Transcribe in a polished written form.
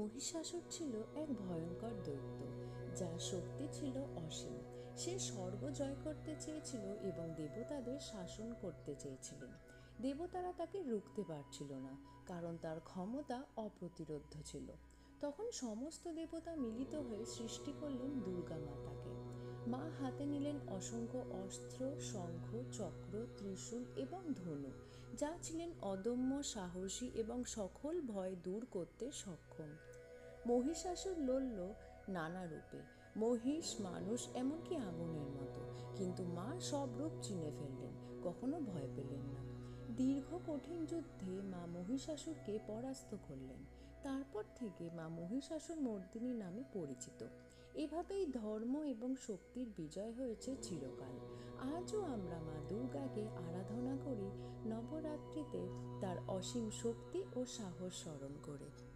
মহিষাসুর ছিল এক ভয়ঙ্কর দৈত্য, যার শক্তি ছিল অসীম। সে স্বর্গ জয় করতে চেয়েছিল এবং দেবতাদের শাসন করতে চেয়েছিলেন। দেবতারা তাকে রুখতে পারছিল না, কারণ তার ক্ষমতা অপ্রতিরোধ্য ছিল। তখন সমস্ত দেবতা মিলিত হয়ে সৃষ্টি করলেন দুর্গা মাতাকে। মা হাতে নিলেন অসংখ্য অস্ত্র, শঙ্খ, চক্র, ত্রিশূল এবং ধনু, যা ছিলেন অদম্য সাহসী এবং সকল ভয় দূর করতে সক্ষম। মহিষাসুর লড়ল নানা রূপে, মহিষ, মানুষ, এমনকি আগুনের মতো। কিন্তু মা সব রূপ চিনে ফেললেন, কখনো ভয় পেলেন না। দীর্ঘ কঠিন যুদ্ধে মা মহিষাসুরকে পরাস্ত করলেন। তারপর থেকে মা মহিষাসুর মর্দিনী নামে পরিচিত। এভাবেই ধর্ম এবং শক্তির বিজয় হয়েছে চিরকাল। আজও আমরা মা দুর্গাকে আরাধনা করি, নবরাত্রিতে তার অসীম শক্তি ও সাহস স্মরণ করে।